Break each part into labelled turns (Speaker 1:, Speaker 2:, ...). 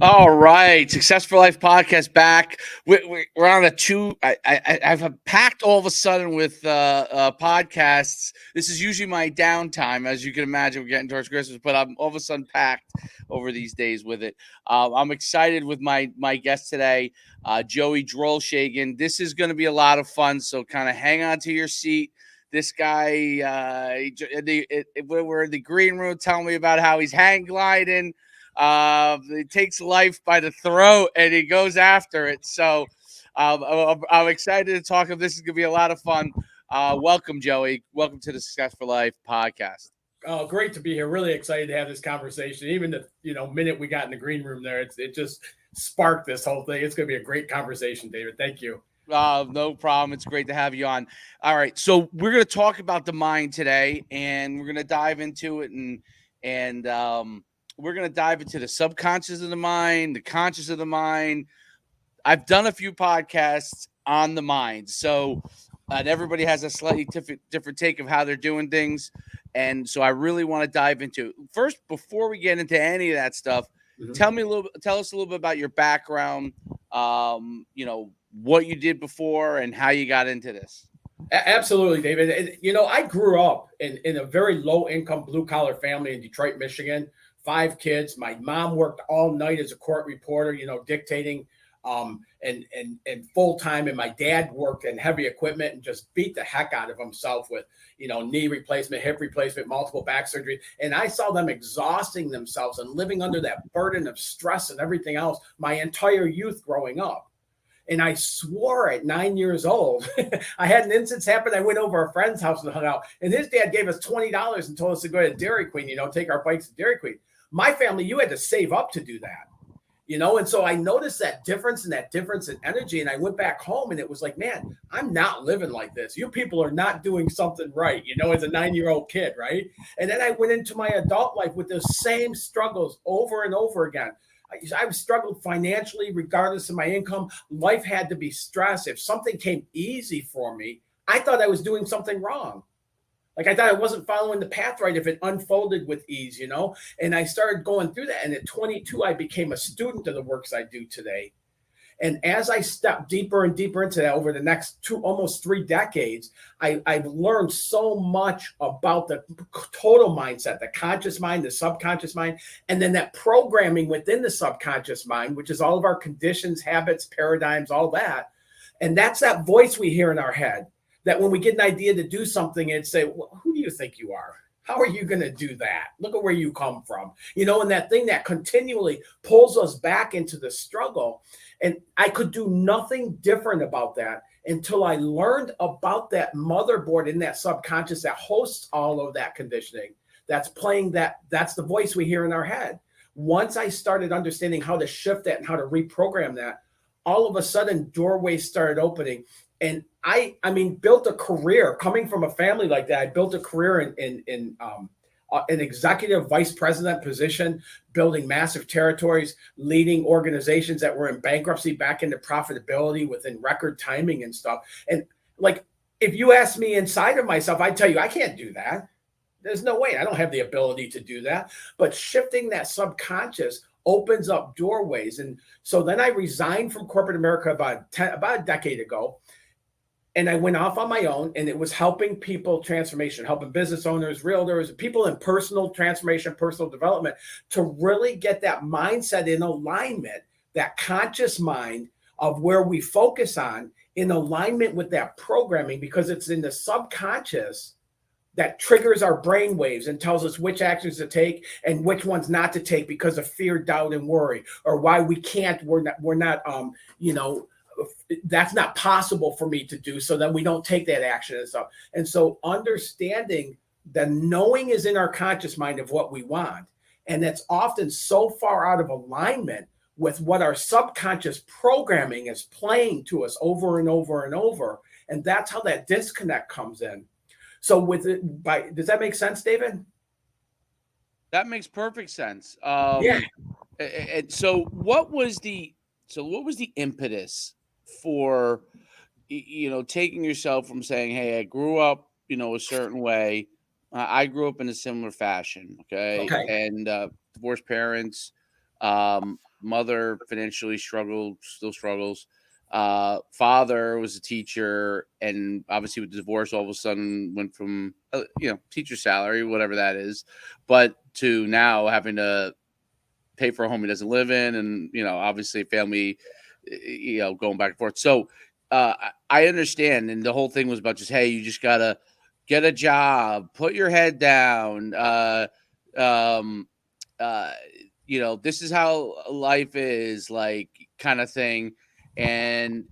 Speaker 1: All right, Success for Life podcast back. We're on a two. I've packed all of a sudden with podcasts. This is usually my downtime, as you can imagine. We're getting towards Christmas, but I'm all of a sudden packed over these days with it. I'm excited with my guest today, Joey Drolshagen. This is going to be a lot of fun. So kind of hang on to your seat. This guy, we're in the green room telling me about how he's hang gliding. He takes life by the throat and he goes after it. So I'm excited to talk. This is going to be a lot of fun. Welcome, Joey. Welcome to the Success for Life podcast.
Speaker 2: Oh, great to be here. Really excited to have this conversation. Even the minute we got in the green room there, it just sparked this whole thing. It's going to be a great conversation, David. Thank you.
Speaker 1: No problem. It's great to have you on. All right, so we're going to talk about the mind today, and we're going to dive into it, and we're going to dive into the subconscious of the mind, the conscious of the mind. I've done a few podcasts on the mind, so and everybody has a slightly different take of how they're doing things, and so I really want to dive into it. First, before we get into any of that stuff, tell us a little bit about your background. What you did before and how you got into this.
Speaker 2: Absolutely, David. And, I grew up in a very low-income, blue-collar family in Detroit, Michigan. 5 kids. My mom worked all night as a court reporter, dictating and full-time. And my dad worked in heavy equipment and just beat the heck out of himself with, knee replacement, hip replacement, multiple back surgery. And I saw them exhausting themselves and living under that burden of stress and everything else my entire youth growing up. And I swore at 9 years old, I had an instance happen. I went over a friend's house and hung out, and his dad gave us $20 and told us to go to Dairy Queen, take our bikes to Dairy Queen. My family, you had to save up to do that, and so I noticed that difference in energy. And I went back home and it was like, man, I'm not living like this. You people are not doing something right, as a 9-year-old kid, right? And then I went into my adult life with those same struggles over and over again. I struggled financially, regardless of my income. Life had to be stressed. If something came easy for me, I thought I was doing something wrong. Like I thought I wasn't following the path right if it unfolded with ease, And I started going through that. And at 22, I became a student of the works I do today. And as I stepped deeper and deeper into that over the next almost 3 decades, I've learned so much about the total mindset, the conscious mind, the subconscious mind, and then that programming within the subconscious mind, which is all of our conditions, habits, paradigms, all that. And that's that voice we hear in our head that when we get an idea to do something, it'd say, well, who do you think you are? How are you going to do that? Look at where you come from, and that thing that continually pulls us back into the struggle. And I could do nothing different about that until I learned about that motherboard in that subconscious that hosts all of that conditioning. That's playing that's the voice we hear in our head. Once I started understanding how to shift that and how to reprogram that, all of a sudden doorways started opening. And I built a career coming from a family like that. I built a career in an executive vice president position, building massive territories, leading organizations that were in bankruptcy back into profitability within record timing and stuff. And like, if you ask me inside of myself, I'd tell you, I can't do that. There's no way. I don't have the ability to do that. But shifting that subconscious opens up doorways. And so then I resigned from corporate America about a decade ago. And I went off on my own, and it was helping people transformation, helping business owners, realtors, people in personal transformation, personal development, to really get that mindset in alignment, that conscious mind of where we focus on in alignment with that programming, because it's in the subconscious that triggers our brain waves and tells us which actions to take and which ones not to take because of fear, doubt, and worry, or why we're not that's not possible for me to do, so then we don't take that action and stuff. And so understanding the knowing is in our conscious mind of what we want, and that's often so far out of alignment with what our subconscious programming is playing to us over and over and over, and that's how that disconnect comes in. So does that make sense, David?
Speaker 1: That makes perfect sense.
Speaker 2: Yeah.
Speaker 1: And so what was the impetus for, taking yourself from saying, hey, I grew up, a certain way. I grew up in a similar fashion. Okay. And divorced parents. Mother financially still struggles. Father was a teacher, and obviously with the divorce, all of a sudden went from teacher salary, whatever that is, but to now having to pay for a home he doesn't live in, and obviously family, going back and forth. So I understand, and the whole thing was about just, hey, you just gotta get a job, put your head down. Um, this is how life is, like, kind of thing. And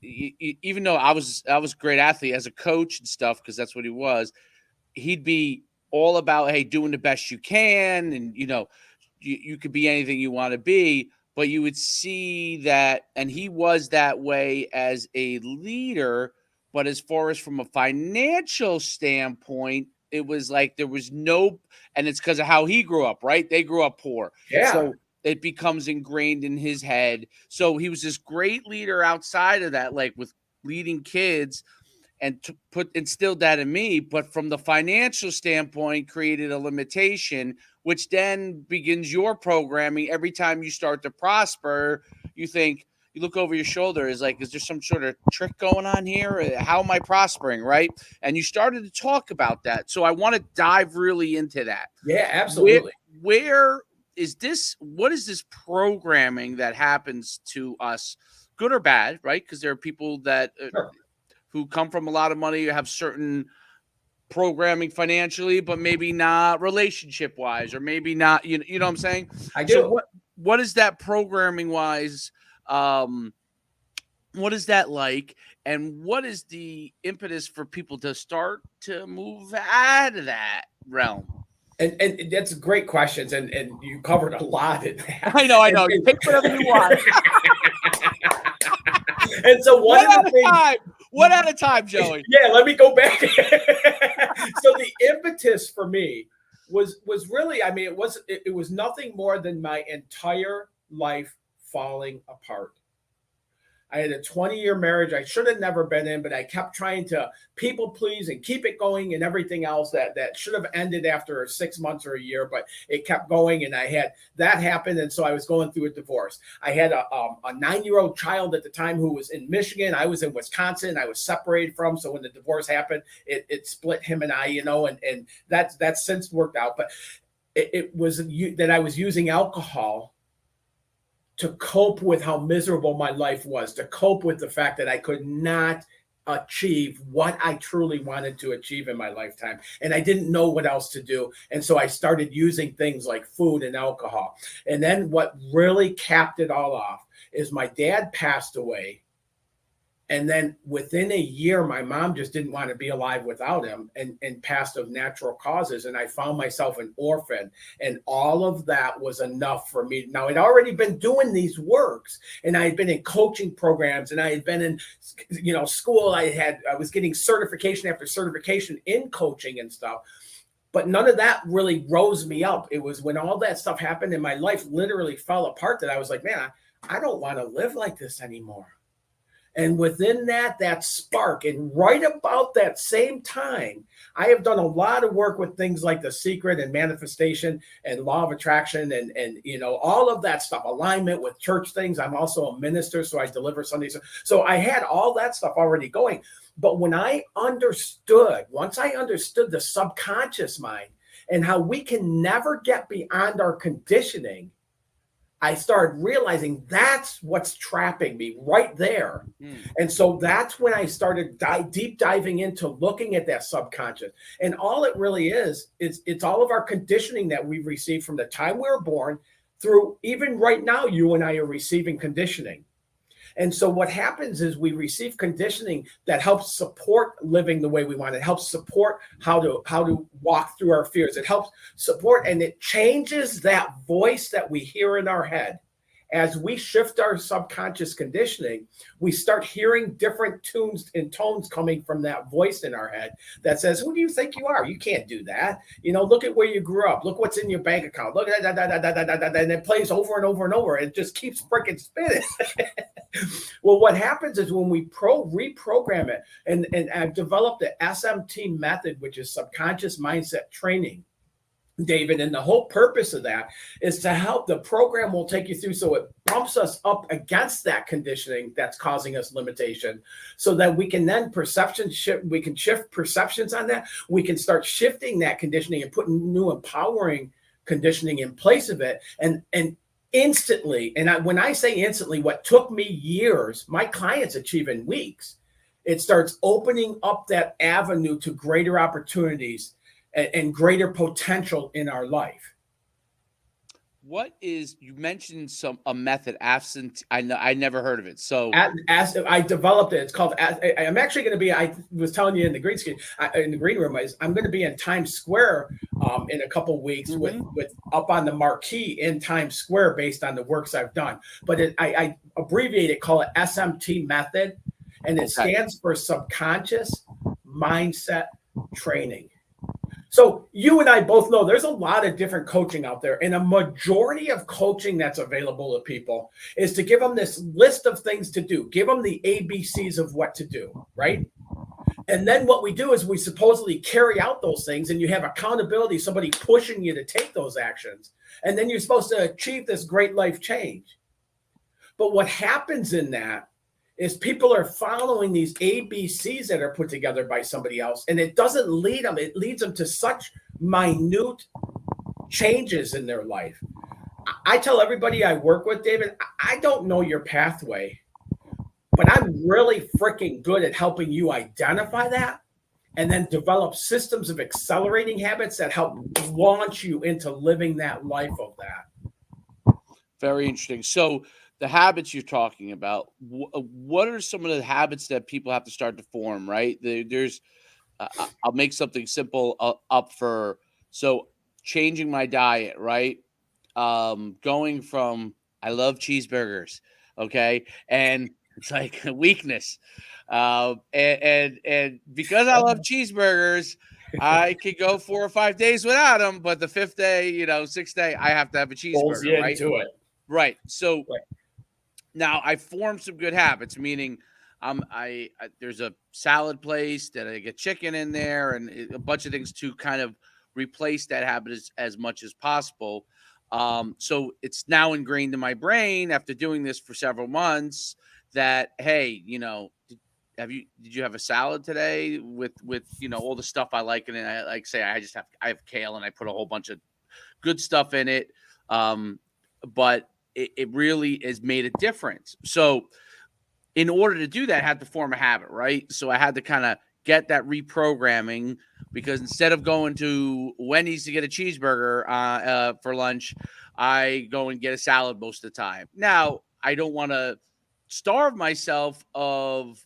Speaker 1: even though I was a great athlete as a coach and stuff, because that's what he was, he'd be all about, hey, doing the best you can, and you could be anything you want to be. But you would see that, and he was that way as a leader. But as far as from a financial standpoint, it was like there was no, and it's because of how he grew up, right? They grew up poor.
Speaker 2: Yeah.
Speaker 1: So it becomes ingrained in his head. So he was this great leader outside of that, like with leading kids, and instilled that in me. But from the financial standpoint, created a limitation, which then begins your programming. Every time you start to prosper, you look over your shoulder, is there some sort of trick going on here? How am I prospering, right? And you started to talk about that. So I want to dive really into that.
Speaker 2: Yeah, absolutely.
Speaker 1: Where is this? What is this programming that happens to us, good or bad, right? Because there are people that who come from a lot of money, have certain programming financially, but maybe not relationship wise, or maybe not, you know what I'm saying?
Speaker 2: I do.
Speaker 1: So what is that programming wise? What is that like? And what is the impetus for people to start to move out of that realm?
Speaker 2: And that's great questions, and you covered a lot in that.
Speaker 1: I know. You pick whatever you want.
Speaker 2: And so one
Speaker 1: at a time, Joey.
Speaker 2: Yeah, let me go back. So the impetus for me was really, it was nothing more than my entire life falling apart. I had a 20-year marriage I should have never been in, but I kept trying to people please and keep it going, and everything else that should have ended after 6 months or a year, but it kept going, and I had that happen. And so I was going through a divorce. I had a 9-year-old child at the time who was in Michigan. I was in Wisconsin. I was separated from. So when the divorce happened, it split him and I, and that's since worked out. But it was that I was using alcohol to cope with how miserable my life was, to cope with the fact that I could not achieve what I truly wanted to achieve in my lifetime. And I didn't know what else to do. And so I started using things like food and alcohol. And then what really capped it all off is my dad passed away. And then within a year, my mom just didn't want to be alive without him, and passed of natural causes. And I found myself an orphan, and all of that was enough for me. Now, I'd already been doing these works, and I had been in coaching programs, and I had been in, school. I was getting certification after certification in coaching and stuff. But none of that really rose me up. It was when all that stuff happened and my life literally fell apart that I was like, man, I don't want to live like this anymore. And within that spark, and right about that same time, I have done a lot of work with things like The Secret and manifestation and law of attraction and all of that stuff, alignment with church things. I'm also a minister, so I deliver Sundays. So I had all that stuff already going. But once I understood the subconscious mind and how we can never get beyond our conditioning, I started realizing that's what's trapping me right there. And so that's when I started deep diving into looking at that subconscious. And all it really is it's all of our conditioning that we've received from the time we were born through even right now, you and I are receiving conditioning. And so what happens is we receive conditioning that helps support living the way we want. It helps support how to walk through our fears. It helps support, and it changes that voice that we hear in our head. As we shift our subconscious conditioning, we start hearing different tunes and tones coming from that voice in our head that says, who do you think you are? You can't do that. Look at where you grew up. Look what's in your bank account. Look at that. And it plays over and over and over. It just keeps freaking spinning. Well, what happens is when we reprogram it, and I've developed the SMT method, which is subconscious mindset training. David. And the whole purpose of that is to help. The program will take you through so it bumps us up against that conditioning that's causing us limitation, so that we can then perception shift. We can shift perceptions on that. We can start shifting that conditioning and putting new empowering conditioning in place of it. And instantly, and when I say instantly, what took me years, my clients achieve in weeks. It starts opening up that avenue to greater opportunities and greater potential in our life.
Speaker 1: What is, you mentioned a method, absent? I never heard of it. So
Speaker 2: as I developed it, it's called. I'm actually going to be. I was telling you in the green room. I'm going to be in Times Square in a couple weeks with up on the marquee in Times Square based on the works I've done. But I abbreviate it, call it SMT method, and it stands for subconscious mindset training. So you and I both know there's a lot of different coaching out there, and a majority of coaching that's available to people is to give them this list of things to do, give them the ABCs of what to do, right? And then what we do is we supposedly carry out those things, and you have accountability, somebody pushing you to take those actions. And then you're supposed to achieve this great life change. But what happens in that is people are following these ABCs that are put together by somebody else, and it doesn't lead them. It leads them to such minute changes in their life. I tell everybody I work with, David, I don't know your pathway, but I'm really freaking good at helping you identify that and then develop systems of accelerating habits that help launch you into living that life of that.
Speaker 1: Very interesting. So the habits you're talking about, what are some of the habits that people have to start to form, right? There's, I'll make something simple up for, so changing my diet, right? Going from, I love cheeseburgers, okay? And it's like a weakness. And because I love cheeseburgers, I could go 4 or 5 days without them, but the 5th day, 6th day, I have to have a cheeseburger, right?
Speaker 2: Into it.
Speaker 1: Right. So now I formed some good habits, meaning I there's a salad place that I get chicken in there and a bunch of things to kind of replace that habit as much as possible. So it's now ingrained in my brain after doing this for several months that, hey, did you have a salad today with all the stuff I like in it? I like say I have kale and I put a whole bunch of good stuff in it. But it really has made a difference. So in order to do that, I had to form a habit, right? So I had to kind of get that reprogramming, because instead of going to Wendy's to get a cheeseburger for lunch, I go and get a salad most of the time. Now, I don't want to starve myself of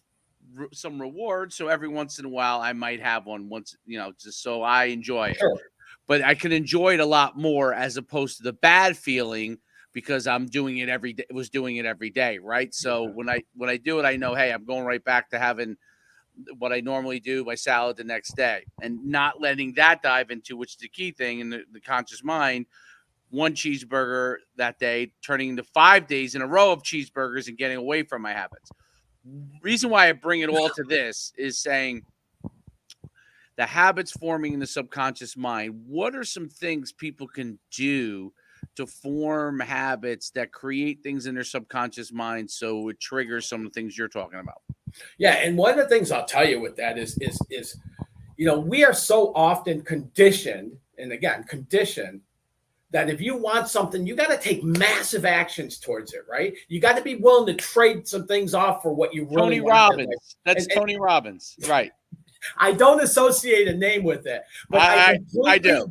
Speaker 1: some reward. So every once in a while, I might have one once, just so I enjoy it.
Speaker 2: Sure.
Speaker 1: But I can enjoy it a lot more as opposed to the bad feeling, because I'm doing it every day. Was doing it every day, right? So when I do it, I know, hey, I'm going right back to having what I normally do, my salad the next day, and not letting that dive into, which is the key thing in the conscious mind, one cheeseburger that day turning into 5 days in a row of cheeseburgers and getting away from my habits. Reason why I bring it all to this is saying the habits forming in the subconscious mind. What are some things people can do to form habits that create things in their subconscious mind so it triggers some of the things you're talking about?
Speaker 2: Yeah, and one of the things I'll tell you with that is we are so often conditioned that if you want something, you got to take massive actions towards it, right? You got to be willing to trade some things off for what you really want.
Speaker 1: Robbins. That's Tony Robbins, right?
Speaker 2: I don't associate a name with it, but
Speaker 1: I do.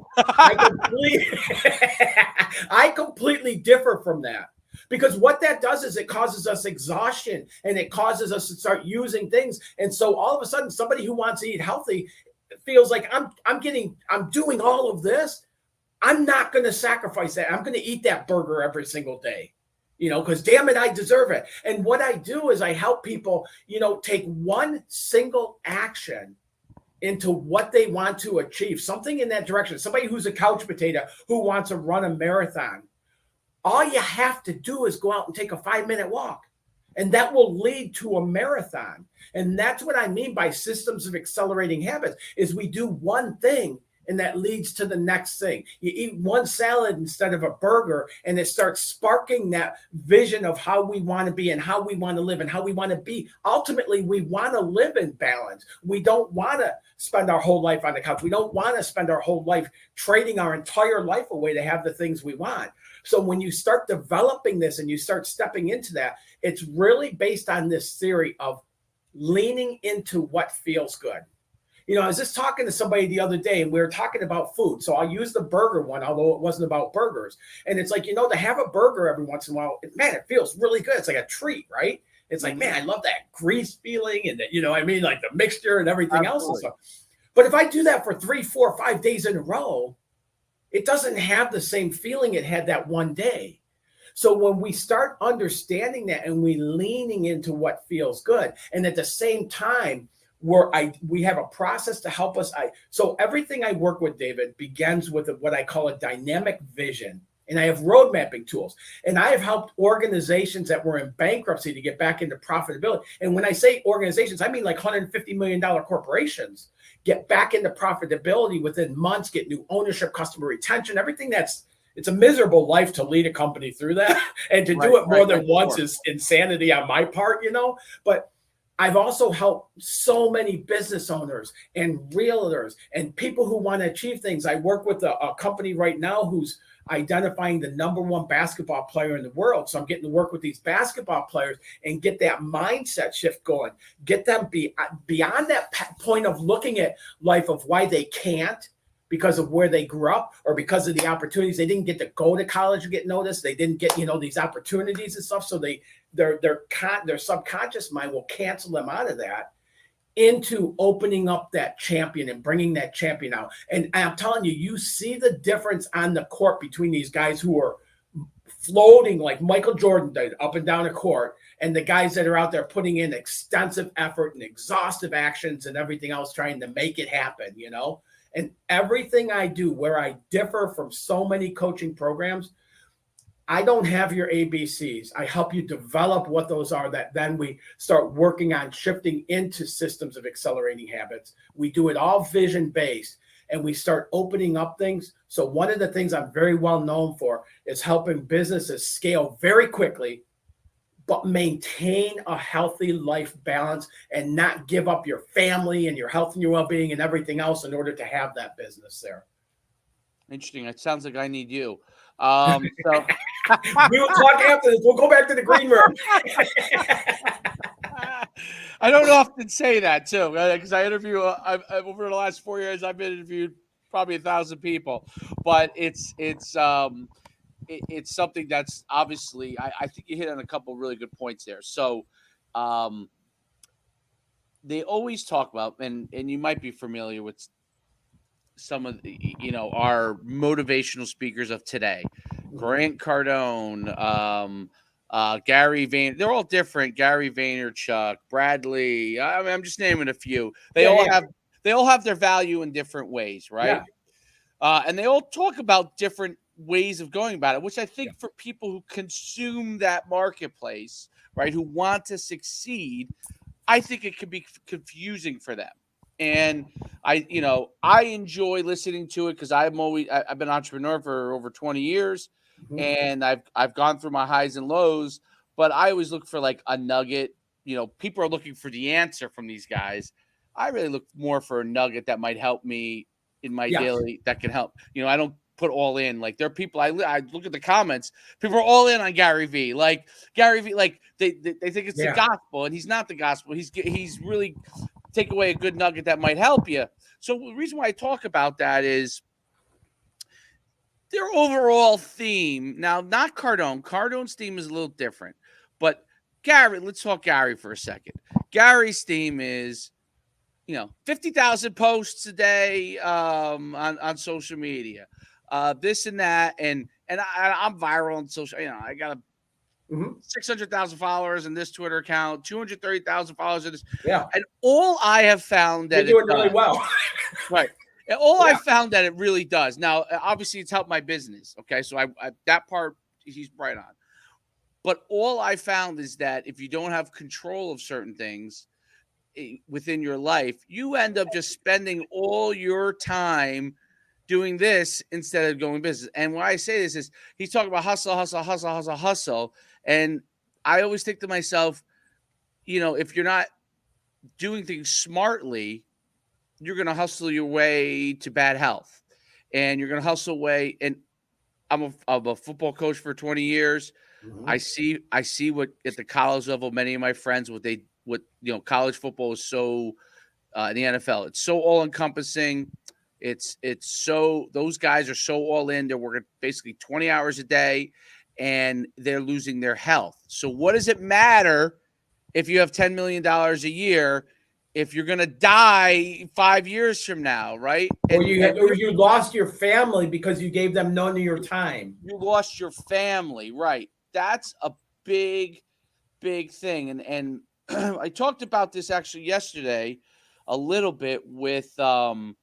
Speaker 2: I completely differ from that, because what that does is it causes us exhaustion, and it causes us to start using things. And so all of a sudden, somebody who wants to eat healthy feels like I'm doing all of this. I'm not going to sacrifice that. I'm going to eat that burger every single day, because damn it, I deserve it. And what I do is I help people, take one single action into what they want to achieve, something in that direction. Somebody who's a couch potato who wants to run a marathon. All you have to do is go out and take a 5-minute walk, and that will lead to a marathon. And that's what I mean by systems of accelerating habits, is we do one thing and that leads to the next thing. You eat one salad instead of a burger, and it starts sparking that vision of how we want to be and how we want to live and how we want to be. Ultimately, we want to live in balance. We don't want to spend our whole life on the couch. We don't want to spend our whole life trading our entire life away to have the things we want. So when you start developing this and you start stepping into that, it's really based on this theory of leaning into what feels good. You know, I was just talking to somebody the other day and we were talking about food. So I'll use the burger one, although it wasn't about burgers. And it's like, you know, to have a burger every once in a while, man, it feels really good. It's like a treat, right? It's like, man, I love that grease feeling and that, you know, I mean, like the mixture and everything else and stuff. But if I do that for 3, 4, 5 days in a row, it doesn't have the same feeling it had that one day. So when we start understanding that and we leaning into what feels good, and at the same time, we have a process to help us. So everything I work with, David, begins with what I call a dynamic vision. And I have road mapping tools. And I have helped organizations that were in bankruptcy to get back into profitability. And when I say organizations, I mean like $150 million corporations get back into profitability within months, get new ownership, customer retention, everything it's a miserable life to lead a company through that. And to do it more than once is insanity on my part, you know, but I've also helped so many business owners and realtors and people who want to achieve things. I work with a company right now who's identifying the #1 basketball player in the world. So I'm getting to work with these basketball players and get that mindset shift going, get them beyond that point of looking at life of why they can't because of where they grew up or because of the opportunities. They didn't get to go to college and get noticed. They didn't get, you know, these opportunities and stuff. So their subconscious mind will cancel them out of that into opening up that champion and bringing that champion out. And I'm telling you, you see the difference on the court between these guys who are floating like Michael Jordan did up and down the court and the guys that are out there putting in extensive effort and exhaustive actions and everything else trying to make it happen, you know? And everything I do where I differ from so many coaching programs, I don't have your ABCs. I help you develop what those are that then we start working on shifting into systems of accelerating habits. We do it all vision-based and we start opening up things. So one of the things I'm very well known for is helping businesses scale very quickly, but maintain a healthy life balance and not give up your family and your health and your well-being and everything else in order to have that business there.
Speaker 1: Interesting. It sounds like I need you.
Speaker 2: So we will talk after this. We'll go back to the green room.
Speaker 1: I don't often say that too, because I interview over the last 4 years. I've been interviewed probably 1,000 people, but it's something that's obviously I think you hit on a couple of really good points there. So they always talk about, and you might be familiar with some of the, you know, our motivational speakers of today, Grant Cardone, Gary Vaynerchuk. They're all different. Gary Vaynerchuk, Bradley. I mean, I'm just naming a few. They all have their value in different ways, right? Yeah. And they all talk about different ways of going about it, which I think for people who consume that marketplace, right, who want to succeed, I think it could be confusing for them. And I enjoy listening to it because I've been an entrepreneur for over 20 years, and I've gone through my highs and lows, but I always look for like a nugget. You know, people are looking for the answer from these guys. I really look more for a nugget that might help me in my daily, that can help. You know, I don't put all in. Like there are people, I look at the comments, people are all in on Gary V. Like Gary V, like they think it's the gospel, and he's not the gospel. He's really take away a good nugget that might help you. So the reason why I talk about that is their overall theme. Now, not Cardone. Cardone's theme is a little different. But Gary, let's talk Gary for a second. Gary's theme is, 50,000 posts a day on social media. This and that. And I'm viral on social. I got a 600,000 followers in this Twitter account, 230,000 followers in this.
Speaker 2: Yeah.
Speaker 1: And all I have found that
Speaker 2: you're doing really well.
Speaker 1: Right. And all I found that it really does. Now, obviously, it's helped my business. Okay. So I that part he's right on. But all I found is that if you don't have control of certain things within your life, you end up just spending all your time doing this instead of going business. And why I say this is he's talking about hustle. And I always think to myself, if you're not doing things smartly, you're going to hustle your way to bad health, and you're going to hustle away. And I'm a football coach for 20 years.
Speaker 2: Mm-hmm.
Speaker 1: I see what at the college level, many of my friends, college football is so in the NFL. It's so all encompassing. It's so those guys are so all in. They're working basically 20 hours a day, and they're losing their health. So what does it matter if you have $10 million a year if you're going to die 5 years from now, right?
Speaker 2: Or you lost your family because you gave them none of your time.
Speaker 1: You lost your family, right? That's a big, big thing. And I talked about this actually yesterday a little bit with my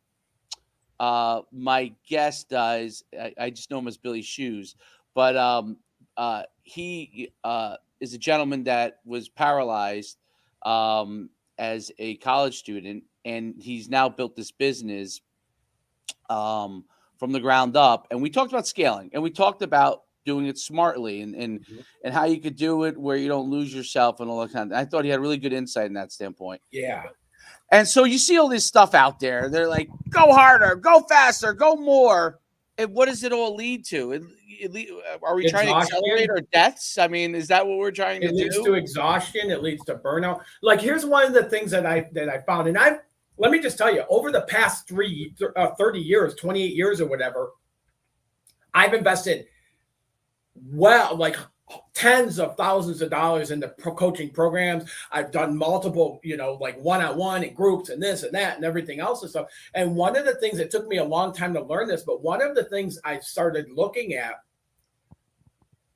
Speaker 1: guest. I just know him as Billy Shoes, but he is a gentleman that was paralyzed as a college student, and he's now built this business from the ground up. And we talked about scaling, and we talked about doing it smartly and how you could do it where you don't lose yourself and all that kind of. I thought he had really good insight in that standpoint.
Speaker 2: Yeah.
Speaker 1: And so you see all this stuff out there. They're like, go harder, go faster, go more. And what does it all lead to? Are we trying to accelerate our deaths? I mean, is that what we're trying to do?
Speaker 2: It leads to exhaustion. It leads to burnout. Like, here's one of the things that I found. And let me just tell you, over the past 30 years, 28 years or whatever, I've invested like tens of thousands of dollars into coaching programs. I've done multiple, like one-on-one and groups and this and that and everything else and stuff. And one of the things, it took me a long time to learn this, but one of the things I started looking at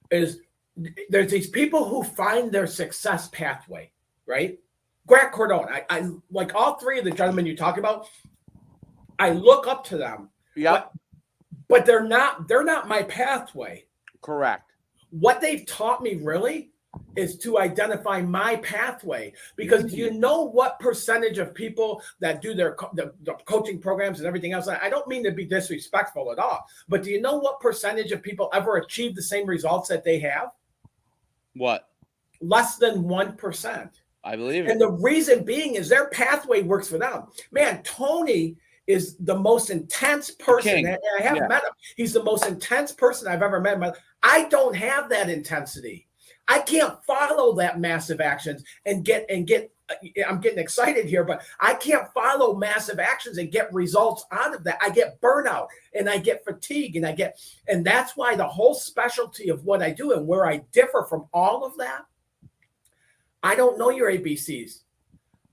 Speaker 2: is there's these people who find their success pathway, right? Grant Cardone, I like all three of the gentlemen you talk about. I look up to them.
Speaker 1: Yeah.
Speaker 2: But they're not my pathway.
Speaker 1: Correct.
Speaker 2: What they've taught me really is to identify my pathway, because do you know what percentage of people that do the coaching programs and everything else? I don't mean to be disrespectful at all, but do you know what percentage of people ever achieve the same results that they have?
Speaker 1: What?
Speaker 2: Less than 1%.
Speaker 1: I believe it.
Speaker 2: And the reason being is their pathway works for them. Man, Tony is the most intense person. And I haven't met him. He's the most intense person I've ever met. I don't have that intensity. I can't follow that massive actions and get. I'm getting excited here, but I can't follow massive actions and get results out of that. I get burnout and I get fatigue and that's why the whole specialty of what I do and where I differ from all of that, I don't know your ABCs.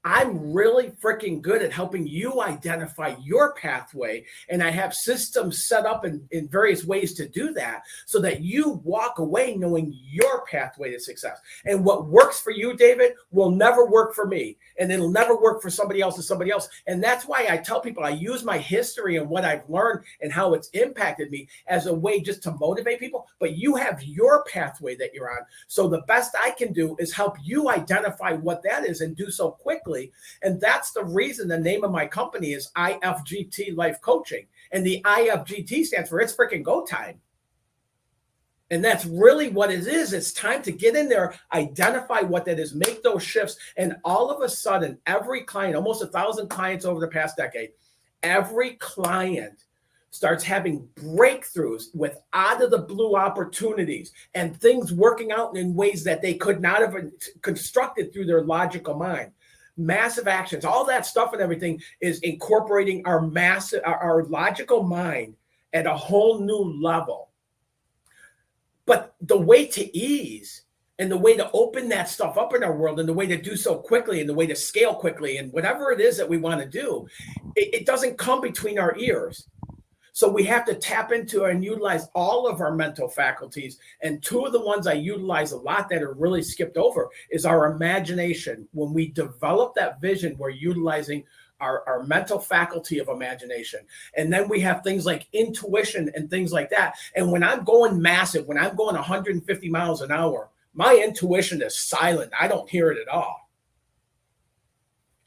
Speaker 2: I'm really freaking good at helping you identify your pathway. And I have systems set up in various ways to do that so that you walk away knowing your pathway to success. And what works for you, David, will never work for me. And it'll never work for somebody else and somebody else. And that's why I tell people I use my history and what I've learned and how it's impacted me as a way just to motivate people. But you have your pathway that you're on. So the best I can do is help you identify what that is and do so quickly. And that's the reason the name of my company is IFGT Life Coaching. And the IFGT stands for It's Freaking Go Time. And that's really what it is. It's time to get in there, identify what that is, make those shifts. And all of a sudden, every client, almost 1,000 clients over the past decade, every client starts having breakthroughs with out of the blue opportunities and things working out in ways that they could not have constructed through their logical mind. Massive actions, all that stuff and everything is incorporating our logical mind at a whole new level. But the way to ease and the way to open that stuff up in our world and the way to do so quickly and the way to scale quickly and whatever it is that we want to do, it doesn't come between our ears. So we have to tap into and utilize all of our mental faculties. And two of the ones I utilize a lot that are really skipped over is our imagination. When we develop that vision, we're utilizing our mental faculty of imagination. And then we have things like intuition and things like that. And when I'm going massive, when I'm going 150 miles an hour, my intuition is silent. I don't hear it at all.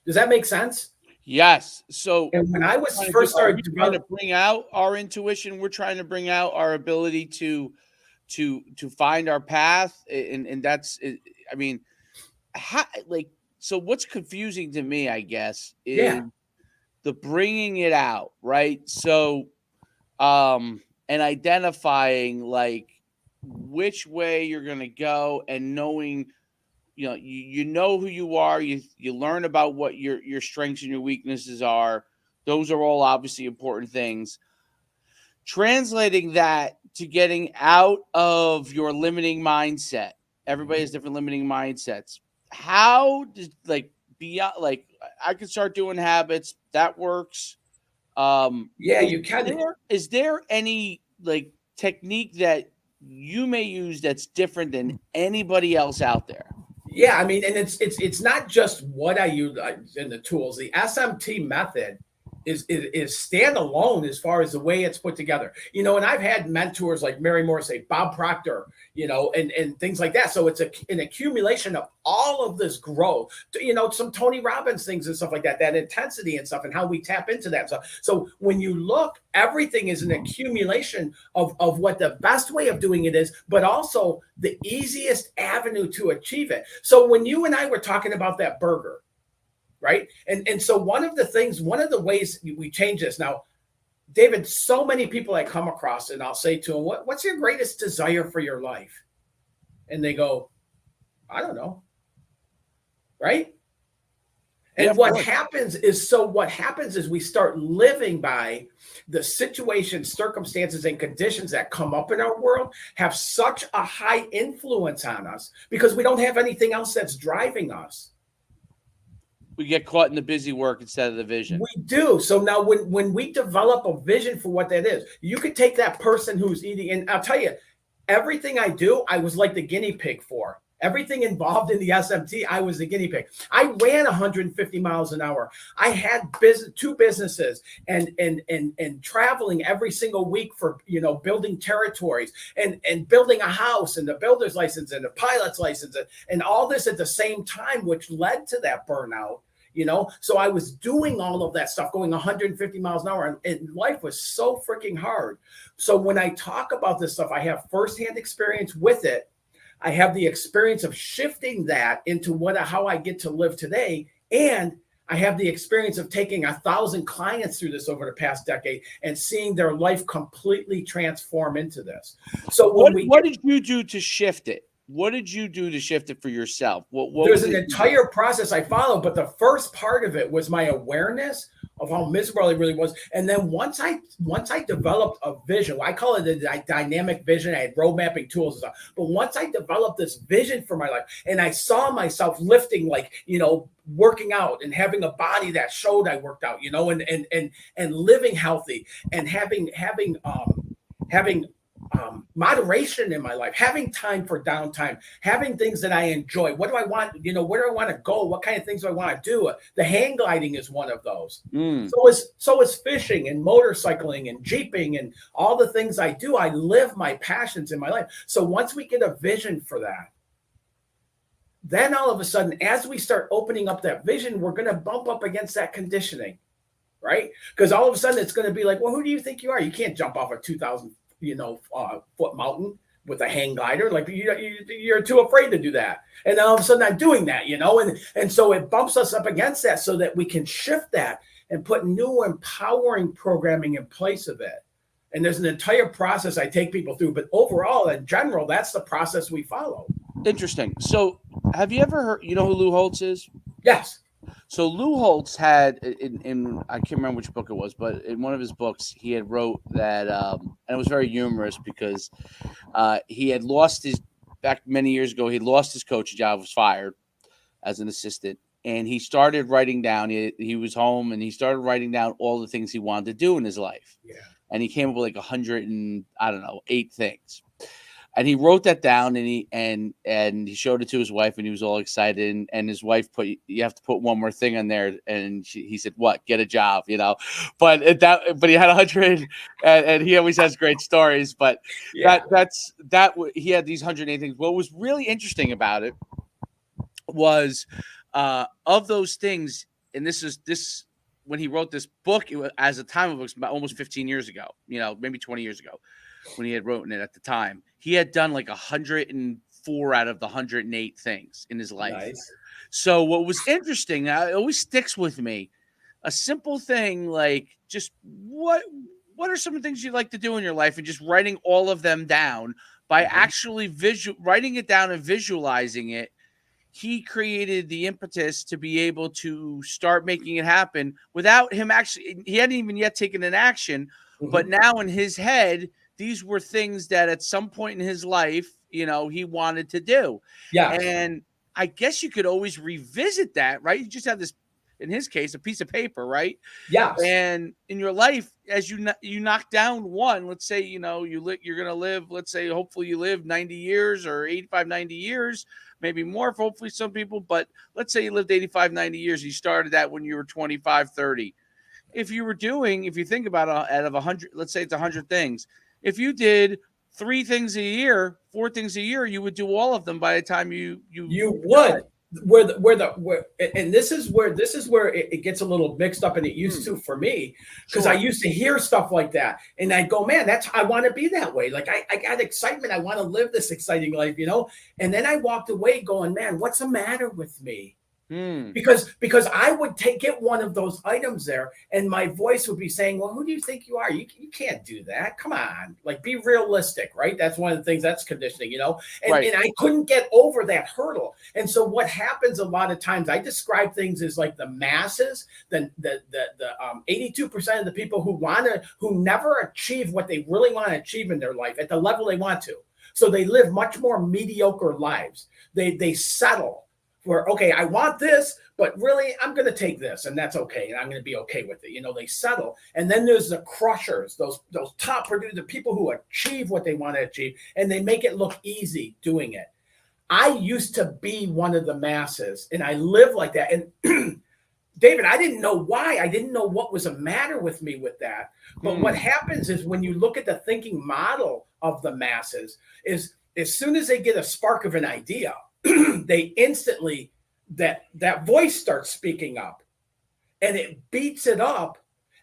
Speaker 2: Does that make sense?
Speaker 1: Yes. So
Speaker 2: And when I was
Speaker 1: trying to
Speaker 2: first
Speaker 1: are we
Speaker 2: started
Speaker 1: trying to
Speaker 2: developing,
Speaker 1: bring out our intuition? We're trying to bring out our ability to find our path, and that's I mean, how, like, so what's confusing to me, I guess, is
Speaker 2: yeah,
Speaker 1: the bringing it out, right? So, and identifying like which way you're going to go, and knowing, you know who you are, you learn about what your strengths and your weaknesses are. Those are all obviously important things. Translating that to getting out of your limiting mindset. Everybody has different limiting mindsets. How does, like, beyond, like, I could start doing habits that works.
Speaker 2: yeah,
Speaker 1: Is
Speaker 2: you can.
Speaker 1: there any like technique that you may use that's different than anybody else out there?
Speaker 2: Yeah, I mean, and it's not just what I use in the tools. The SMT method is standalone as far as the way it's put together. And I've had mentors like Mary Morrissey, Bob Proctor, and things like that. So it's an accumulation of all of this growth. Some Tony Robbins things and stuff like that, that intensity and stuff, and how we tap into that stuff. So when you look, everything is an accumulation of what the best way of doing it is, but also the easiest avenue to achieve it. So when you and I were talking about that burger, right? And so one of the ways we change this now, David, so many people I come across, and I'll say to them, what's your greatest desire for your life? And they go, I don't know. Right?
Speaker 1: Yeah,
Speaker 2: And what happens is we start living by the situations, circumstances, and conditions that come up in our world have such a high influence on us because we don't have anything else that's driving us.
Speaker 1: We get caught in the busy work instead of the vision.
Speaker 2: We do. So now when we develop a vision for what that is, you could take that person who's eating, and I'll tell you, everything I do, I was like the guinea pig for. Everything involved in the SMT, I was the guinea pig. I ran 150 miles an hour. I had two businesses and traveling every single week for building territories and building a house and the builder's license and the pilot's license and all this at the same time, which led to that burnout. So I was doing all of that stuff, going 150 miles an hour, and life was so freaking hard. So when I talk about this stuff, I have firsthand experience with it. I have the experience of shifting that into how I get to live today. And I have the experience of taking 1,000 clients through this over the past decade and seeing their life completely transform into this. So
Speaker 1: what did you do to shift it? What did you do to shift it for yourself?
Speaker 2: There's an entire process I followed, but the first part of it was my awareness of how miserable I really was. And then once I developed a vision, I call it a dynamic vision. I had road mapping tools and stuff. But once I developed this vision for my life and I saw myself lifting, working out and having a body that showed I worked out, and living healthy and having moderation in my life, having time for downtime, having things that I enjoy. What do I want? Where do I want to go? What kind of things do I want to do? The hang gliding is one of those. So is fishing and motorcycling and jeeping and all the things I do. I live my passions in my life. So once we get a vision for that, then all of a sudden, as we start opening up that vision, we're going to bump up against that conditioning, right? Because all of a sudden it's going to be like, well, who do you think you are? You can't jump off a 2,000 foot mountain with a hang glider. Like you're too afraid to do that. And all of a sudden I'm doing that, and so it bumps us up against that so that we can shift that and put new empowering programming in place of it. And there's an entire process I take people through, but overall, in general, that's the process we follow.
Speaker 1: Interesting. So have you ever heard, who Lou Holtz is?
Speaker 2: Yes.
Speaker 1: So Lou Holtz had in I can't remember which book it was, but in one of his books he had wrote that, and it was very humorous because he had lost back many years ago. He lost his coaching job, was fired as an assistant, and he started writing down. He was home and he started writing down all the things he wanted to do in his life.
Speaker 2: Yeah.
Speaker 1: And he came up with like 8 things. And he wrote that down and he showed it to his wife and he was all excited. And his wife you have to put one more thing on there. And he said, what? Get a job, But he had 100 and he always has great stories. But yeah. He had these 108 things. What was really interesting about it was of those things, and this when he wrote this book, it was, as a time it was about almost 15 years ago, maybe 20 years ago when he had written it at the time. He had done like 104 out of the 108 things in his life.
Speaker 2: Nice.
Speaker 1: So what was interesting, it always sticks with me, a simple thing like just what are some of the things you like to do in your life, and just writing all of them down by actually writing it down and visualizing it. He created the impetus to be able to start making it happen without him actually, he hadn't even yet taken an action, but now in his head, these were things that at some point in his life, he wanted to do.
Speaker 2: Yeah.
Speaker 1: And I guess you could always revisit that, right? You just have this, in his case, a piece of paper, right?
Speaker 2: Yes.
Speaker 1: And in your life, as you knock down one, let's say, you're going to live, let's say, hopefully you live 90 years or 85, 90 years, maybe more for hopefully some people. But let's say you lived 85, 90 years. You started that when you were 25, 30. If you think about out of 100, let's say it's 100 things. If you did 3 things a year, 4 things a year, you would do all of them by the time you
Speaker 2: would. And this is where it gets a little mixed up, and it used to for me, because I used to hear stuff like that, and I go, man, I want to be that way. Like I got excitement. I want to live this exciting life, And then I walked away going, man, what's the matter with me? Because I would get one of those items there, and my voice would be saying, well, who do you think you are? You can't do that. Come on, like, be realistic, right? That's one of the things, that's conditioning, And I couldn't get over that hurdle. And so what happens a lot of times, I describe things as like the masses, the 82% of the people who never achieve what they really want to achieve in their life at the level they want to. So they live much more mediocre lives. They settle. Where, okay, I want this, but really I'm going to take this, and that's okay, and I'm going to be okay with it. They settle. And then there's the crushers, those top producers, the people who achieve what they want to achieve, and they make it look easy doing it. I used to be one of the masses, and I live like that. And David, I didn't know why. I didn't know what was the matter with me with that. But what happens is, when you look at the thinking model of the masses, is as soon as they get a spark of an idea, they instantly, that voice starts speaking up, and it beats it up.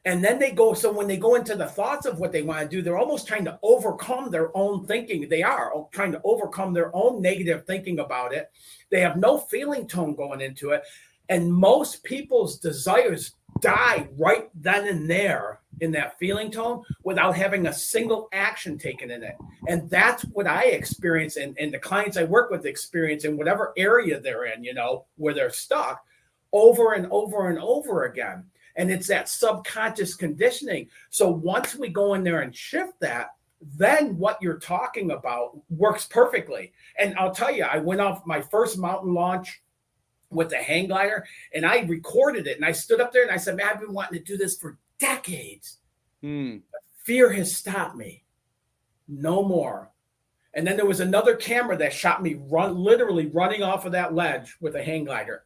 Speaker 2: And then so when they go into the thoughts of what they want to do, they're almost trying to overcome their own thinking. They are trying to overcome their own negative thinking about it. They have no feeling tone going into it. And most people's desires die right then and there in that feeling tone without having a single action taken in it. And that's what I experience, and the clients I work with experience in whatever area they're in, where they're stuck, over and over and over again. And it's that subconscious conditioning. So once we go in there and shift that, then what you're talking about works perfectly. And I'll tell you, I went off my first mountain launch with the hang glider, and I recorded it, and I stood up there and I said, man, I've been wanting to do this for decades. Fear has stopped me. No more. And then there was another camera that shot me literally running off of that ledge with a hang glider,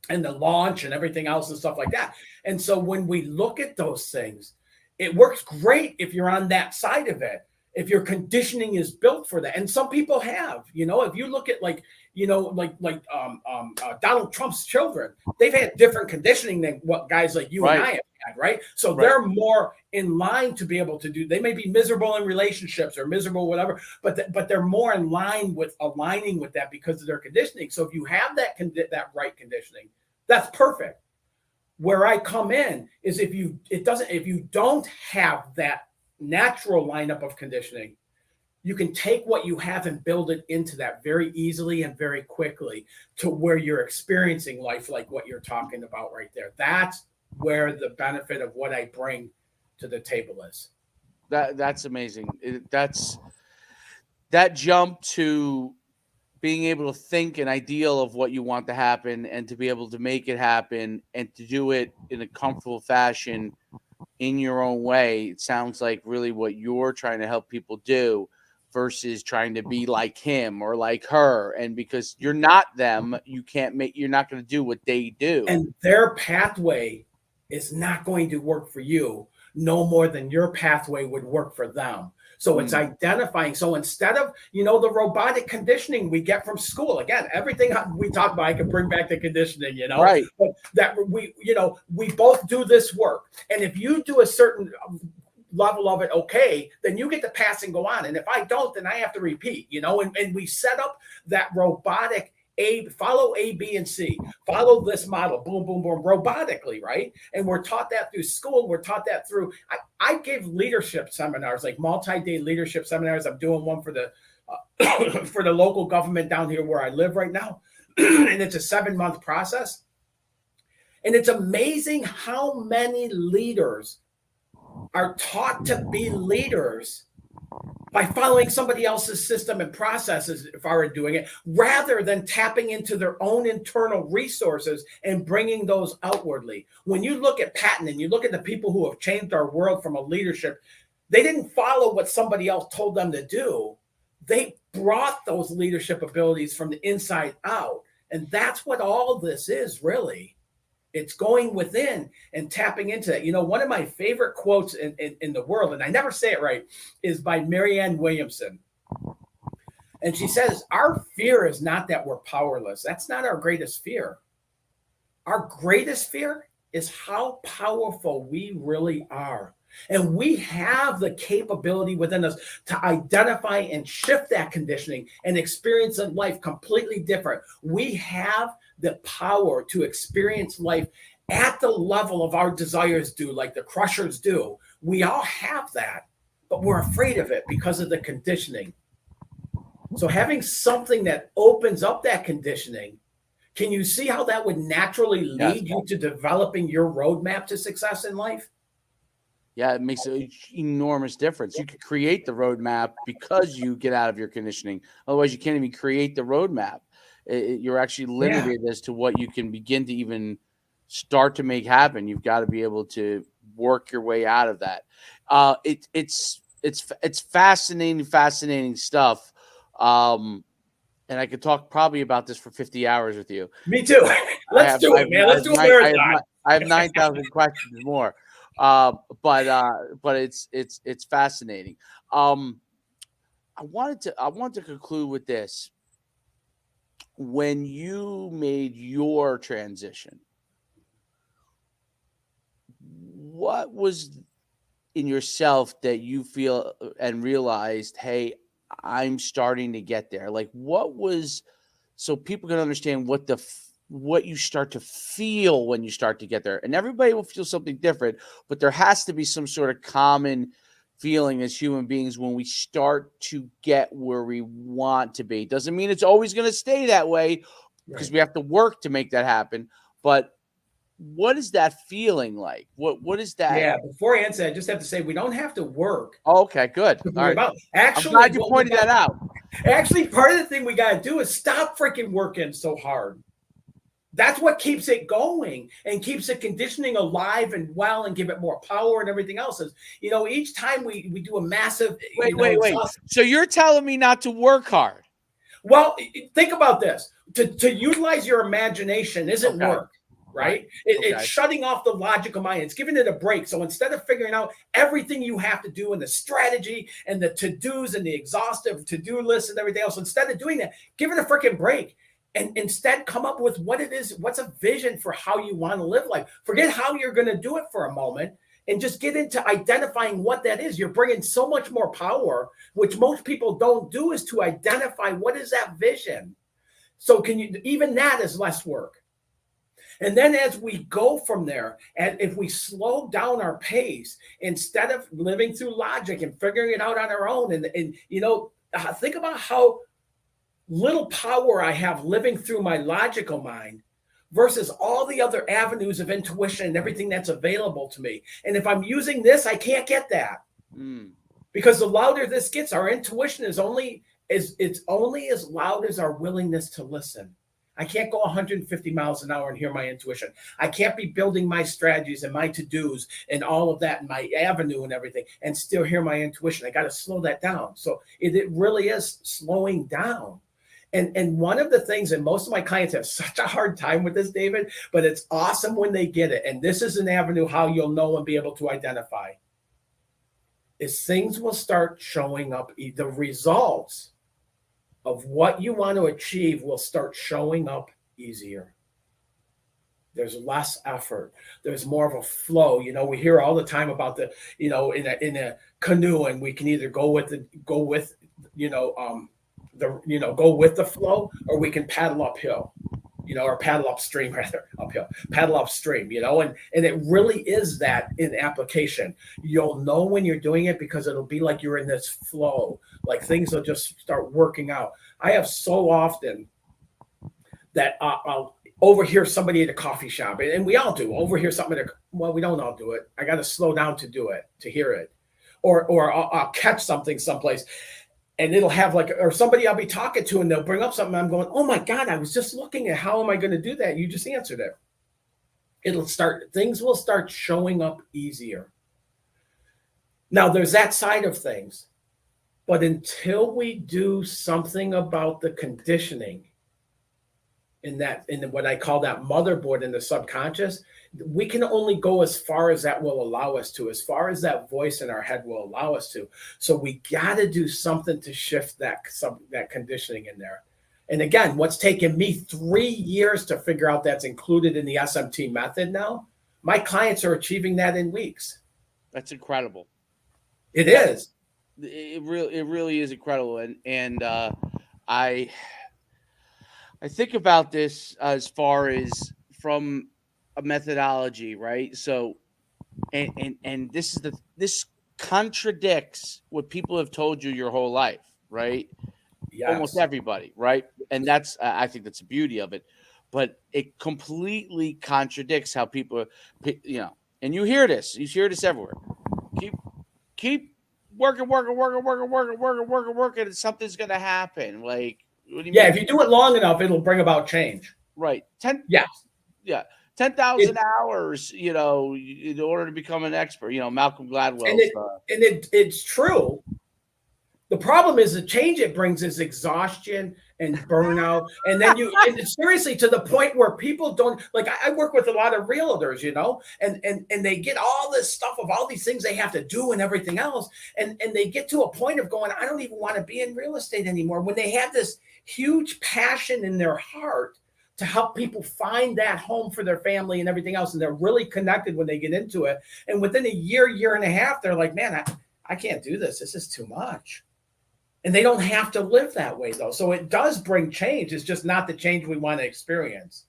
Speaker 2: and the launch and everything else and stuff like that. And so when we look at those things, it works great if you're on that side of it, if your conditioning is built for that. And some people have, if you look at Donald Trump's children, they've had different conditioning than what guys like you and I have had, right? So they're more in line to be able to do. They may be miserable in relationships or miserable whatever, but they're more in line with aligning with that because of their conditioning. So if you have that right conditioning, that's perfect. Where I come in is if you don't have that natural lineup of conditioning, you can take what you have and build it into that very easily and very quickly to where you're experiencing life like what you're talking about right there. That's where the benefit of what I bring to the table is.
Speaker 1: That's amazing. That's that jump to being able to think an ideal of what you want to happen and to be able to make it happen and to do it in a comfortable fashion in your own way. It sounds like really what you're trying to help people do versus trying to be like him or like her. And because you're not them, you're not going to do what they do.
Speaker 2: And their pathway is not going to work for you no more than your pathway would work for them. So it's identifying. So instead of, the robotic conditioning we get from school, again, everything we talk about, I can bring back the conditioning,
Speaker 1: Right.
Speaker 2: but that we both do this work. And if you do a certain level of it, okay, then you get to pass and go on. And if I don't, then I have to repeat, and we set up that robotic follow A, B, and C. Follow this model, boom, boom, boom, robotically, right? And we're taught that through school. We're taught that through. I give leadership seminars, like multi-day leadership seminars. I'm doing one for the for the local government down here where I live right now, and it's a 7-month process. And it's amazing how many leaders are taught to be leaders by following somebody else's system and processes, if I were doing it, rather than tapping into their own internal resources and bringing those outwardly. When you look at Patton and you look at the people who have changed our world from a leadership, they didn't follow what somebody else told them to do. They brought those leadership abilities from the inside out. And that's what all this is, really. It's going within and tapping into that. One of my favorite quotes in the world, and I never say it right, is by Marianne Williamson. And she says, our fear is not that we're powerless. That's not our greatest fear. Our greatest fear is how powerful we really are. And we have the capability within us to identify and shift that conditioning and experience a life completely different. We have the power to experience life at the level of our desires do, like the crushers do. We all have that, but we're afraid of it because of the conditioning. So having something that opens up that conditioning, can you see how that would naturally lead you to developing your roadmap to success in life?
Speaker 1: Yeah, it makes an enormous difference. You could create the roadmap because you get out of your conditioning. Otherwise, you can't even create the roadmap. You're actually limited as to what you can begin to even start to make happen. You've got to be able to work your way out of that. It's fascinating stuff. And I could talk probably about this for 50 hours with you.
Speaker 2: Me too. Let's do it, man. Let's do a marathon.
Speaker 1: I have 9,000 questions more. But it's fascinating. I wanted to conclude with this. When you made your transition, what was in yourself that you feel and realized, hey, I'm starting to get there? Like, what was, so people can understand what you start to feel when you start to get there? And everybody will feel something different, but there has to be some sort of common feeling as human beings when we start to get where we want to be. Doesn't mean it's always going to stay that way, because we have to work to make that happen. But what is that feeling like? What is that?
Speaker 2: Yeah, before I answer, I just have to say we don't have to work.
Speaker 1: Oh, okay, good. All right.
Speaker 2: Actually,
Speaker 1: I'm glad you pointed that out.
Speaker 2: Actually, part of the thing we got to do is stop freaking working so hard. That's what keeps it going and keeps the conditioning alive and well and give it more power and everything else. Is, each time we do a massive
Speaker 1: wait. So you're telling me not to work hard?
Speaker 2: Well, think about this. To utilize your imagination isn't work, right? It's shutting off the logical mind. It's giving it a break. So instead of figuring out everything you have to do and the strategy and the to-dos and the exhaustive to-do list and everything else, instead of doing that, give it a freaking break. And instead come up with what it is, what's a vision for how you want to live life. Forget how you're going to do it for a moment and just get into identifying what that is. You're bringing so much more power, which most people don't do, is to identify what is that vision. So even that is less work. And then as we go from there, and if we slow down our pace, instead of living through logic and figuring it out on our own, and think about how little power I have living through my logical mind versus all the other avenues of intuition and everything that's available to me. And if I'm using this, I can't get that. Because the louder this gets, our intuition is only as loud as our willingness to listen. I can't go 150 miles an hour and hear my intuition. I can't be building my strategies and my to-dos and all of that and my avenue and everything and still hear my intuition. I got to slow that down. So it really is slowing down. And one of the things, and most of my clients have such a hard time with this, David, but it's awesome when they get it. And this is an avenue how you'll know and be able to identify. is things will start showing up. The results of what you want to achieve will start showing up easier. There's less effort. There's more of a flow. We hear all the time about the, in a canoe, and we can either go with the flow, or we can paddle uphill, or paddle upstream, rather uphill, paddle upstream, and it really is that in application. You'll know when you're doing it because it'll be like you're in this flow, like things will just start working out. I have so often that I'll overhear somebody at a coffee shop, and we all do overhear something. Well, we don't all do it. I got to slow down to do it, to hear it, or I'll catch something someplace, and it'll have or somebody I'll be talking to, and they'll bring up something. I'm going, oh my God, I was just looking at how am I going to do that? You just answered it. Things will start showing up easier. Now there's that side of things, but until we do something about the conditioning in what I call that motherboard in the subconscious, we can only go as far as that will allow us to, as far as that voice in our head will allow us to. So we got to do something to shift that conditioning in there. And again, what's taken me 3 years to figure out that's included in the SMT method now, my clients are achieving that in weeks.
Speaker 1: That's incredible.
Speaker 2: It is.
Speaker 1: It really is incredible. And I think about this as far as from a methodology, right? So, and this contradicts what people have told you your whole life, right?
Speaker 2: Yes.
Speaker 1: Almost everybody, right? And I think that's the beauty of it. But it completely contradicts how people, and you hear this everywhere. Keep working, and something's gonna happen. Like, what do you mean?
Speaker 2: If you do it long enough, it'll bring about change.
Speaker 1: Right. 10,000 hours, in order to become an expert. Malcolm Gladwell.
Speaker 2: It's true. The problem is the change it brings is exhaustion and burnout. And then seriously, to the point where people don't, like, I work with a lot of realtors, and they get all this stuff of all these things they have to do and everything else. And they get to a point of going, I don't even want to be in real estate anymore, when they have this huge passion in their heart to help people find that home for their family and everything else. And they're really connected when they get into it. And within a year and a half, they're like, man, I can't do this. This is too much. And they don't have to live that way, though. So it does bring change. It's just not the change we want to experience.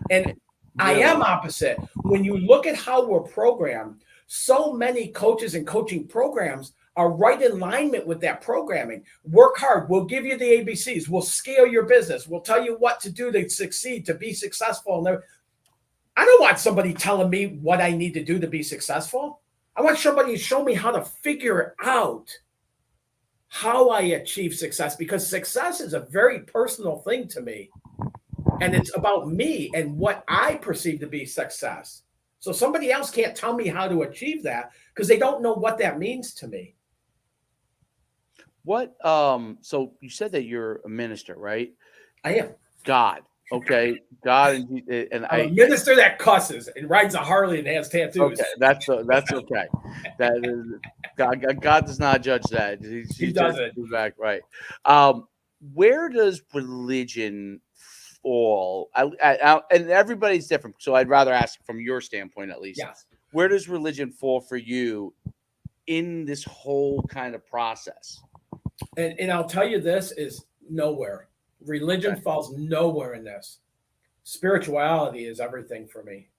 Speaker 2: And I am opposite. When you look at how we're programmed, so many coaches and coaching programs are right in alignment with that programming. Work hard. We'll give you the ABCs. We'll scale your business. We'll tell you what to do to succeed, to be successful. I don't want somebody telling me what I need to do to be successful. I want somebody to show me how to figure out how I achieve success, because success is a very personal thing to me. And it's about me and what I perceive to be success. So somebody else can't tell me how to achieve that because they don't know what that means to me.
Speaker 1: So you said that you're a minister, right?
Speaker 2: I am.
Speaker 1: God. Okay. God. And
Speaker 2: I'm a minister that cusses and rides a Harley and has tattoos.
Speaker 1: Okay. That's okay. That is, God does not judge that.
Speaker 2: He doesn't.
Speaker 1: Back, right. Where does religion fall? And everybody's different. So I'd rather ask from your standpoint, at least.
Speaker 2: Yes.
Speaker 1: Where does religion fall for you in this whole kind of process?
Speaker 2: And I'll tell you, this is nowhere. Religion falls nowhere in this. Spirituality is everything for me.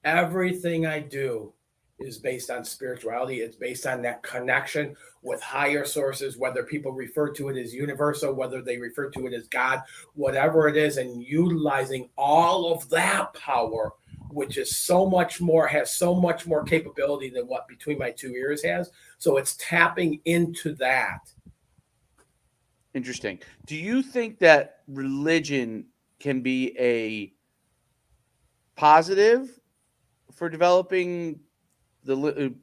Speaker 2: Everything I do is based on spirituality. It's based on that connection with higher sources, whether people refer to it as universal, whether they refer to it as God, whatever it is, and utilizing all of that power, which is so much more, has so much more capability than what Between My Two Ears has. So it's tapping into that.
Speaker 1: Interesting. Do you think that religion can be a positive for developing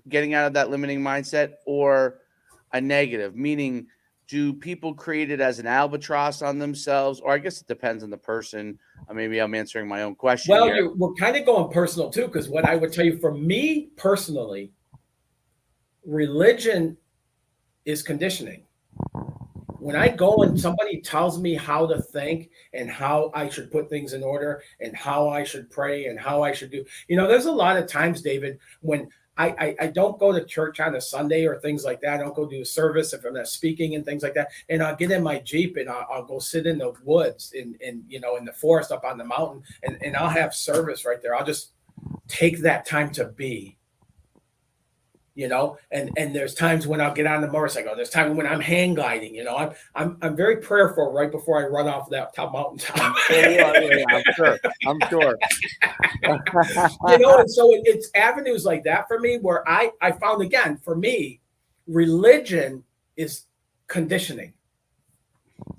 Speaker 1: getting out of that limiting mindset, or a negative? Meaning, do people create it as an albatross on themselves? Or I guess it depends on the person. Maybe I'm answering my own question.
Speaker 2: Well, we're kind of going personal too, because what I would tell you, for me personally, religion is conditioning. When I go and somebody tells me how to think and how I should put things in order and how I should pray and how I should do, there's a lot of times, David, when I don't go to church on a Sunday or things like that. I don't go do a service if I'm not speaking and things like that. And I'll get in my Jeep and I'll go sit in the woods in the forest up on the mountain, and I'll have service right there. I'll just take that time to be. And there's times when I'll get on the motorcycle. There's times when I'm hang gliding. I'm very prayerful right before I run off that top mountaintop.
Speaker 1: I'm sure.
Speaker 2: And so it's avenues like that for me where I found, again, for me, religion is conditioning.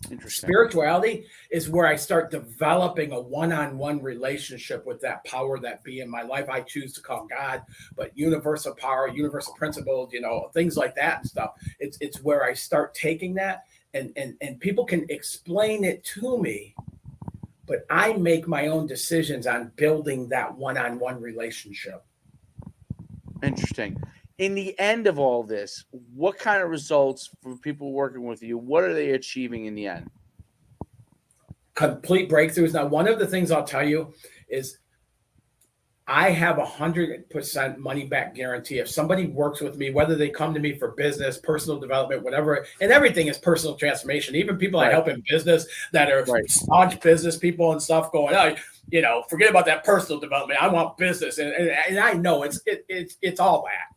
Speaker 1: Interesting.
Speaker 2: Spirituality is where I start developing a one-on-one relationship with that power that be in my life. I choose to call God, but universal power, universal principles, things like that and stuff. It's where I start taking that and people can explain it to me, but I make my own decisions on building that one-on-one relationship.
Speaker 1: Interesting. In the end of all this, what kind of results for people working with you? What are they achieving in the end?
Speaker 2: Complete breakthroughs. Now, one of the things I'll tell you is I have 100% money back guarantee. If somebody works with me, whether they come to me for business, personal development, whatever, and everything is personal transformation. Even people I help in business that are staunch business people and stuff going, forget about that personal development. I want business. And I know it's all that.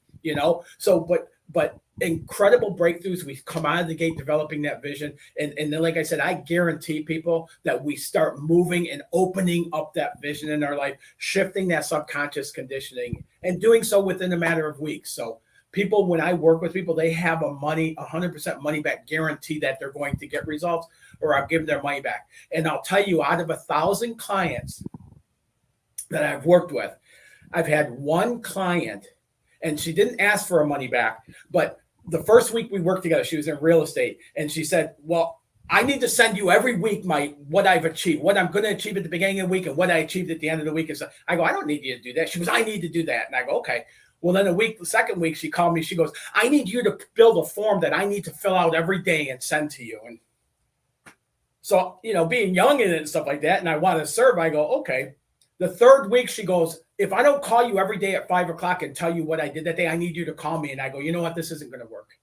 Speaker 2: So but incredible breakthroughs. We come out of the gate developing that vision, and then, like I said, I guarantee people that we start moving and opening up that vision in our life, shifting that subconscious conditioning, and doing so within a matter of weeks. So people, when I work with people, they have a 100% money back guarantee that they're going to get results, or I'll give their money back. And I'll tell you, out of 1,000 clients that I've worked with, I've had one client, and she didn't ask for her money back, but the first week we worked together, she was in real estate, and she said, well, I need to send you every week what I've achieved, what I'm going to achieve at the beginning of the week and what I achieved at the end of the week. And so I go, I don't need you to do that. She goes, I need to do that. And I go, okay. Well, then the second week, she called me. She goes, I need you to build a form that I need to fill out every day and send to you. And so, being young in it and stuff like that, and I want to serve, I go, okay. The third week, she goes, if I don't call you every day at 5:00 and tell you what I did that day, I need you to call me. And I go, you know what? This isn't going to work.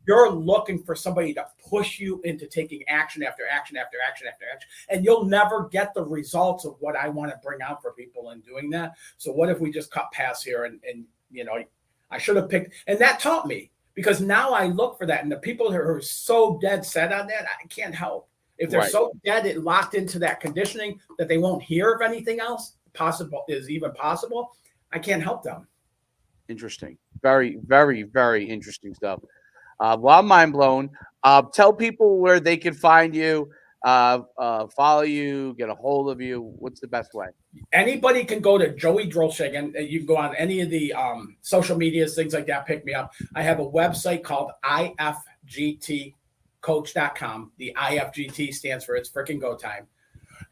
Speaker 2: You're looking for somebody to push you into taking action after action after action after action. And you'll never get the results of what I want to bring out for people in doing that. So what if we just cut past here and I should have picked, and that taught me, because now I look for that. And the people who are so dead set on that, I can't help. If they're so dead and locked into that conditioning that they won't hear of anything else is even possible, I can't help them.
Speaker 1: Interesting. Very, very, very interesting stuff. Well, I'm mind blown. Tell people where they can find you, follow you, get a hold of you. What's the best way?
Speaker 2: Anybody can go to Joey Drolshagen. You can go on any of the social medias, things like that, pick me up. I have a website called ifgtcoach.com. The IFGT stands for It's Frickin' Go Time.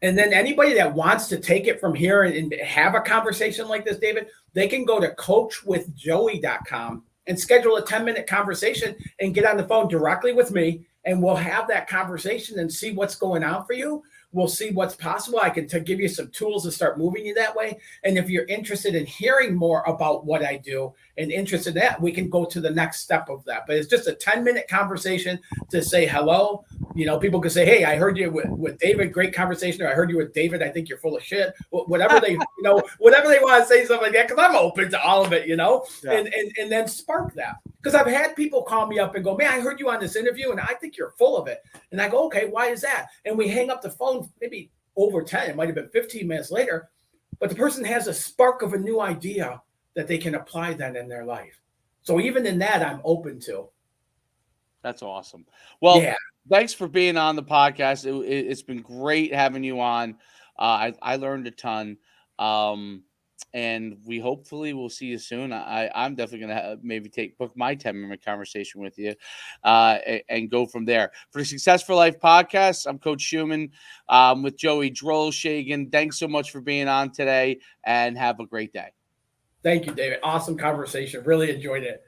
Speaker 2: And then anybody that wants to take it from here and have a conversation like this, David, they can go to coachwithjoey.com and schedule a 10-minute conversation and get on the phone directly with me. And we'll have that conversation and see what's going on for you. We'll see what's possible. I can give you some tools to start moving you that way. And if you're interested in hearing more about what I do and interested in that, we can go to the next step of that. But it's just a 10-minute conversation to say hello. People can say, hey, I heard you with David, great conversation. Or I heard you with David, I think you're full of shit. Whatever they, whatever they want to say, something like that, because I'm open to all of it, and then spark that. Because I've had people call me up and go, man, I heard you on this interview, and I think you're full of it. And I go, okay, why is that? And we hang up the phone maybe over 10. It might have been 15 minutes later. But the person has a spark of a new idea that they can apply then in their life. So even in that, I'm open to.
Speaker 1: That's awesome. Well, thanks for being on the podcast. It's been great having you on. I learned a ton. And we hopefully will see you soon. I'm definitely going to maybe book my 10-minute conversation with you and go from there. For the Success for Life podcast, I'm Coach Schuman with Joey Drolshagen. Thanks so much for being on today, and have a great day.
Speaker 2: Thank you, David. Awesome conversation. Really enjoyed it.